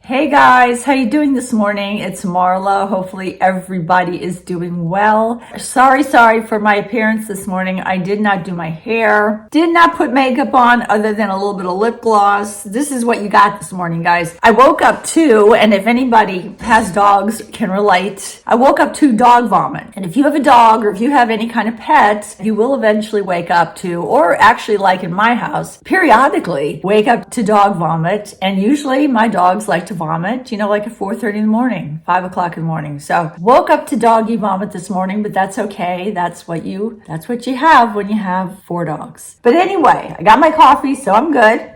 Hey guys, how you doing this morning? It's Marla. Hopefully everybody is doing well. Sorry for my appearance this morning. I did not do my hair, did not put makeup on other than a little bit of lip gloss. This is what you got this morning, guys. I woke up to, and if anybody has dogs can relate, I woke up to dog vomit. And if you have a dog or if you have any kind of pet, you will eventually wake up to, or actually like in my house, periodically wake up to dog vomit. And usually my dogs like to vomit, like at 4:30 in the morning, 5 o'clock in the morning. So woke up to doggy vomit this morning, but that's okay. That's what you have when you have 4 dogs. But anyway, I got my coffee, so I'm good.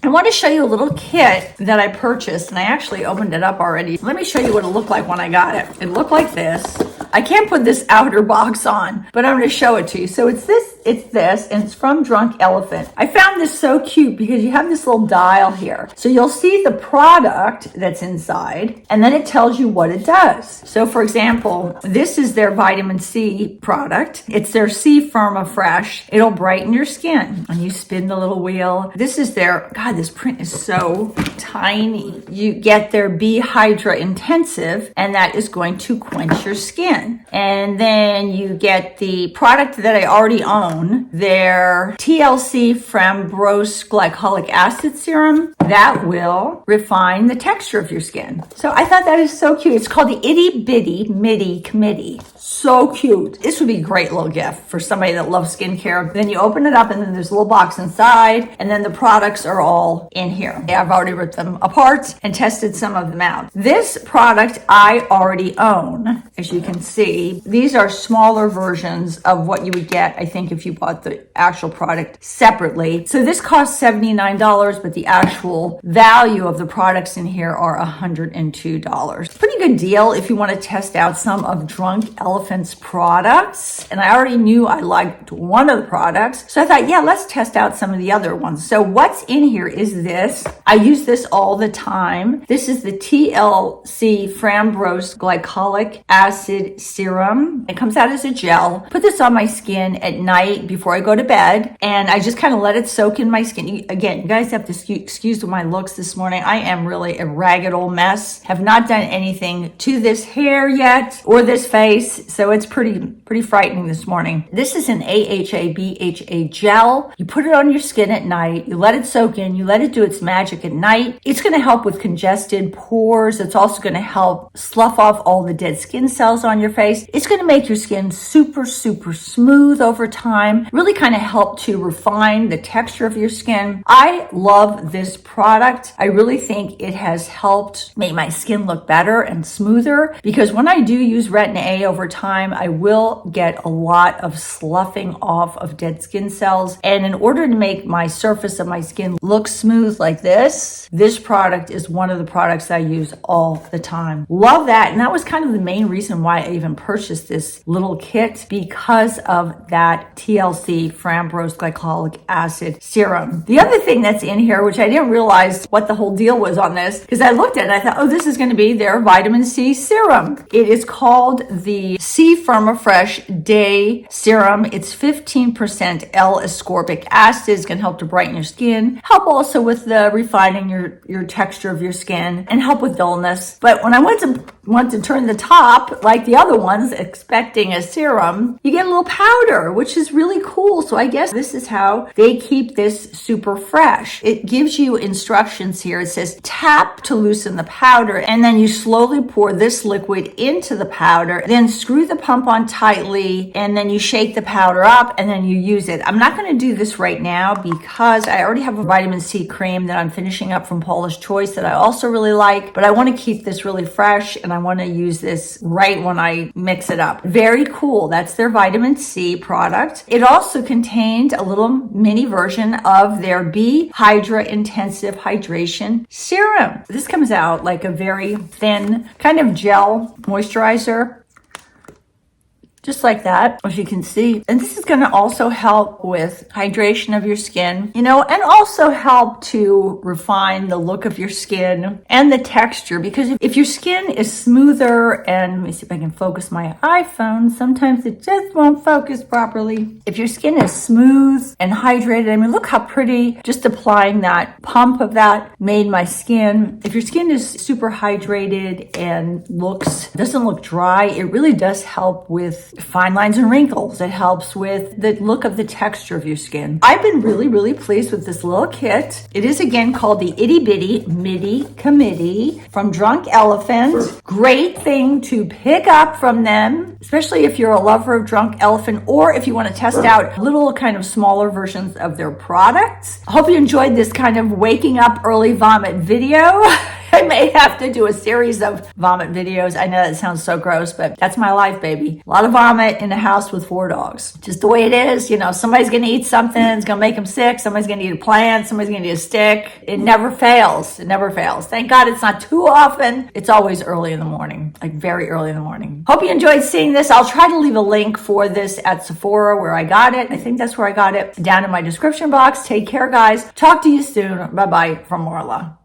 I want to show you a little kit that I purchased, and I actually opened it up already. Let me show you what it looked like when I got it. It looked like this. I can't put this outer box on, but I'm going to show it to you. So it's this, and it's from Drunk Elephant. I found this so cute because you have this little dial here. So you'll see the product that's inside, and then it tells you what it does. So for example, this is their vitamin C product. It's their C-Firma Fresh. It'll brighten your skin. And you spin the little wheel. This is their, God, this print is so tiny. You get their B-Hydra Intensive, and that is going to quench your skin. And then you get the product that I already own, their T.L.C. Framboos glycolic acid serum. That will refine the texture of your skin. So I thought that is so cute. It's called the Itty Bitty Midi Committee. So cute. This would be a great little gift for somebody that loves skincare. Then you open it up, and then there's a little box inside, and then the products are all in here. I've already ripped them apart and tested some of them out. This product I already own, as you can see. These are smaller versions of what you would get, I think, if you bought the actual product separately. So this costs $79, but the actual value of the products in here are $102. Pretty good deal if you want to test out some of Drunk Elephant's products. And I already knew I liked one of the products, so I thought, yeah, let's test out some of the other ones. So what's in here is this. I use this all the time. This is the T.L.C. Framboos glycolic acid serum. It comes out as a gel. Put this on my skin at night before I go to bed, and I just kind of let it soak in my skin. Again, you guys have to excuse my looks this morning. I am really a ragged old mess. Have not done anything to this hair yet or this face, so it's pretty frightening this morning. This is an AHA BHA gel. You put it on your skin at night. You let it soak in. You let it do its magic at night. It's going to help with congested pores. It's also going to help slough off all the dead skin cells on your face. It's going to make your skin super smooth over time. Really kind of help to refine the texture of your skin. I love this product. I really think it has helped make my skin look better and smoother, because when I do use Retin A over time, I will get a lot of sloughing off of dead skin cells. And in order to make my surface of my skin look smooth like this product is one of the products I use all the time. Love that. And that was kind of the main reason why I even purchased this little kit, because of that T.L.C. Framboos glycolic acid serum. The other thing that's in here, which I didn't realize what the whole deal was on this, because I looked at it and I thought, oh, this is going to be their vitamin C serum. It is called the C-Firma Fresh Day Serum. It's 15% L-ascorbic acid. It's going to help to brighten your skin, help also with the refining your texture of your skin, and help with dullness. But when I went to turn the top, like the other ones, expecting a serum, you get a little powder, which is really cool. So I guess this is how they keep this super fresh. It gives you instructions here. It says tap to loosen the powder, and then you slowly pour this liquid into the powder, then screw the pump on tightly, and then you shake the powder up, and then you use it. I'm not going to do this right now because I already have a vitamin C cream that I'm finishing up from Paula's Choice that I also really like, but I want to keep this really fresh, and I want to use this right when I mix it up. Very cool. That's their vitamin C product. It also contained a little mini version of their B-Hydra Intensive Hydration Serum. This comes out like a very thin kind of gel moisturizer. just like that, as you can see. And this is going to also help with hydration of your skin, and also help to refine the look of your skin and the texture, because if your skin is smoother, and let me see if I can focus my iPhone, sometimes it just won't focus properly. If your skin is smooth and hydrated, I mean, look how pretty just applying that pump of that made my skin. If your skin is super hydrated and doesn't look dry, it really does help with fine lines and wrinkles. It helps with the look of the texture of your skin. I've been really, really pleased with this little kit. It is again called the Itty Bitty Midi Committee from Drunk Elephant. Great thing to pick up from them, especially if you're a lover of Drunk Elephant, or if you want to test out little kind of smaller versions of their products. I hope you enjoyed this kind of waking up early vomit video. I may have to do a series of vomit videos. I know that sounds so gross, but that's my life, baby. A lot of vomit in the house with 4 dogs. Just the way it is. Somebody's going to eat something. It's going to make them sick. Somebody's going to eat a plant. Somebody's going to eat a stick. It never fails. It never fails. Thank God it's not too often. It's always early in the morning, like very early in the morning. Hope you enjoyed seeing this. I'll try to leave a link for this at Sephora where I got it. I think that's where I got it, down in my description box. Take care, guys. Talk to you soon. Bye-bye from Marla.